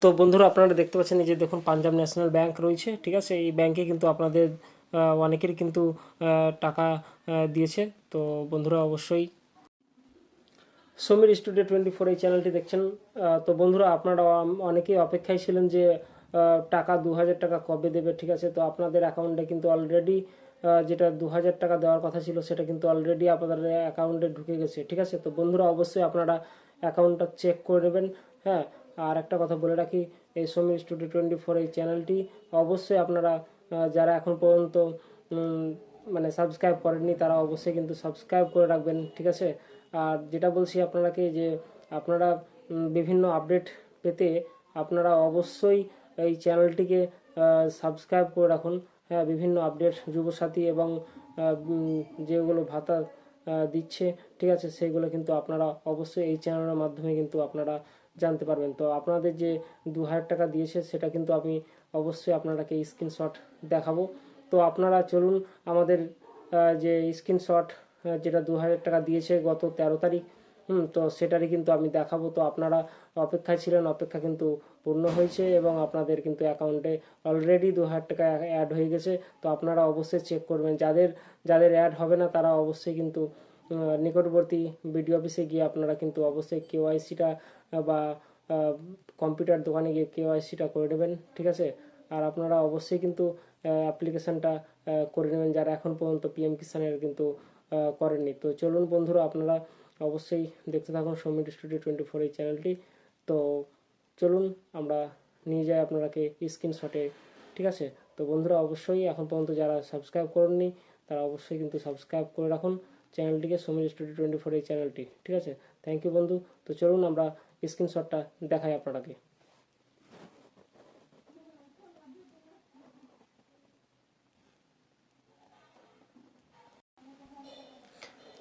তো বন্ধুরা আপনারা দেখতে পাচ্ছেন এই যে দেখুন পাঞ্জাব ন্যাশনাল ব্যাংক রয়েছে, ঠিক আছে। এই ব্যাংকে কিন্তু আপনাদের অনেকেরই কিন্তু টাকা দিয়েছে। তো বন্ধুরা অবশ্যই সমীর স্টুডিও 24 এই চ্যানেলটি দেখছেন। তো বন্ধুরা আপনারা অনেকেই অপেক্ষায় ছিলেন যে টাকা 2000 টাকা কবে দেবে, ঠিক আছে। তো আপনাদের অ্যাকাউন্টে কিন্তু অলরেডি যেটা 2000 টাকা দেওয়ার কথা ছিল সেটা কিন্তু অলরেডি আপনাদের অ্যাকাউন্টে ঢুকে গেছে, ঠিক আছে। তো বন্ধুরা অবশ্যই আপনারা অ্যাকাউন্টটা চেক করে নেবেন। হ্যাঁ, আর একটা কথা বলে রাখি, এই সমীর স্টুডিও 24 এই চ্যানেলটি অবশ্যই আপনারা যারা এখন পর্যন্ত মানে সাবস্ক্রাইব করেননি তারা অবশ্যই কিন্তু সাবস্ক্রাইব করে রাখবেন, ঠিক আছে। আর যেটা বলছি আপনারাকে যে আপনারা বিভিন্ন আপডেট পেতে আপনারা অবশ্যই এই চ্যানেলটিকে সাবস্ক্রাইব করে রাখুন। হ্যাঁ, বিভিন্ন আপডেট যুবসাথী এবং যেগুলো ভাতা দিচ্ছে, ঠিক আছে, সেইগুলো কিন্তু আপনারা অবশ্যই এই চ্যানেলের মাধ্যমে কিন্তু আপনারা জানতে পারবেন। তো আপনাদের যে 2000 টাকা দিয়েছে সেটা কিন্তু আমি অবশ্যই আপনারাকে স্ক্রিনশট দেখাবো। তো আপনারা চলুন আমাদের যে স্ক্রিনশট যেটা 2000 টাকা দিয়েছে গত 13 তারিখ, তো সেটারই কিন্তু আমি দেখাবো। তো আপনারা অপেক্ষায় ছিলেন, অপেক্ষা কিন্তু পূর্ণ হয়েছে এবং আপনাদের কিন্তু অ্যাকাউন্টে অলরেডি 2000 টাকা অ্যাড হয়ে গেছে। তো আপনারা অবশ্যই চেক করবেন, যাদের যাদের অ্যাড হবে না তারা অবশ্যই কিন্তু নিকটবর্তী বিডিও অফিসে গিয়ে আপনারা কিন্তু অবশ্যই কেওয়াইসিটা বা কম্পিউটার দোকানে গিয়ে কেওয়াইসিটা করে নেবেন, ঠিক আছে। আর আপনারা অবশ্যই কিন্তু অ্যাপ্লিকেশানটা করে নেবেন যারা এখন পর্যন্ত পিএম কিষানের কিন্তু করেননি। তো চলুন বন্ধুরা আপনারা অবশ্যই দেখতে থাকুন সমীর স্টুডিও 24 এই চ্যানেলটি। তো চলুন আমরা নিয়ে যাই আপনারাকে স্ক্রিনশটে, ঠিক আছে। তো বন্ধুরা অবশ্যই এখন পর্যন্ত যারা সাবস্ক্রাইব করেননি তারা অবশ্যই কিন্তু সাবস্ক্রাইব করে রাখুন চ্যানেলটিকে, সমীর স্টুডিও 24 এই চ্যানেলটি, ঠিক আছে। থ্যাংক ইউ বন্ধু। তো চলুন আমরা স্ক্রিনশটটা দেখাই আপনারাকে।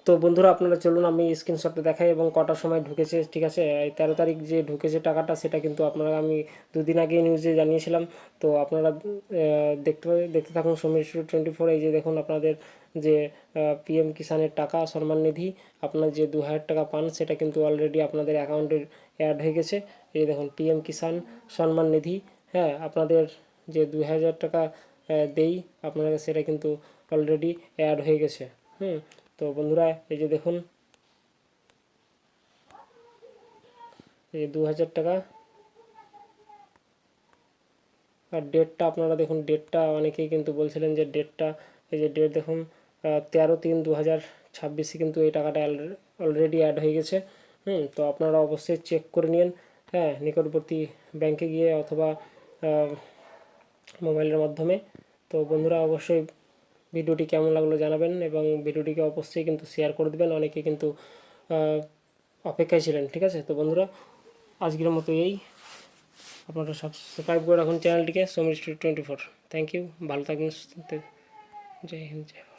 তো বন্ধুরা আপনারা চলুন আমি স্ক্রিনশটটা দেখাই এবং কটার সময় ঢুকেছে, ঠিক আছে। এই 13 তারিখ যে ঢুকেছে টাকাটা সেটা কিন্তু আপনারা আমি দুদিন আগে নিউজে জানিয়েছিলাম। তো আপনারা দেখতে দেখতে থাকুন সমীর স্টুডিও 24। এই যে দেখুন আপনাদের যে পিএম কিষানের টাকা সম্মান নিধি আপনার যে 2000 টাকা পান সেটা কিন্তু অলরেডি আপনাদের অ্যাকাউন্টে অ্যাড হয়ে গেছে। এই দেখুন পিএম কিষান সম্মান নিধি, হ্যাঁ, আপনাদের যে 2000 টাকা দেই আপনারা সেটা কিন্তু অলরেডি অ্যাড হয়ে গেছে। তো বন্ধুরা এই যে দেখুন এই 2000 টাকা আর ডেটটা আপনারা দেখুন, ডেটটা অনেকেই কিন্তু বলছিলেন যে ডেটটা, এই যে ডেট দেখুন 13/3/2026 কিন্তু এই টাকাটা অলরেডি অ্যাড হয়ে গেছে। তো আপনারা অবশ্যই চেক করে নিন, হ্যাঁ, নিকটবর্তী ব্যাংকে গিয়ে অথবা মোবাইলের মাধ্যমে। তো বন্ধুরা অবশ্যই ভিডিওটি কেমন লাগলো জানাবেন এবং ভিডিওটিকে অবশ্যই কিন্তু শেয়ার করে দেবেন, অনেকে কিন্তু অপেক্ষায় ছিলেন, ঠিক আছে। তো বন্ধুরা আজকের মতো এই, আপনারা সাবস্ক্রাইব করে রাখুন চ্যানেলটিকে সমীর স্টুডিও 24। থ্যাংক ইউ, ভালো থাকবেন, জয় হিন্দ, জয়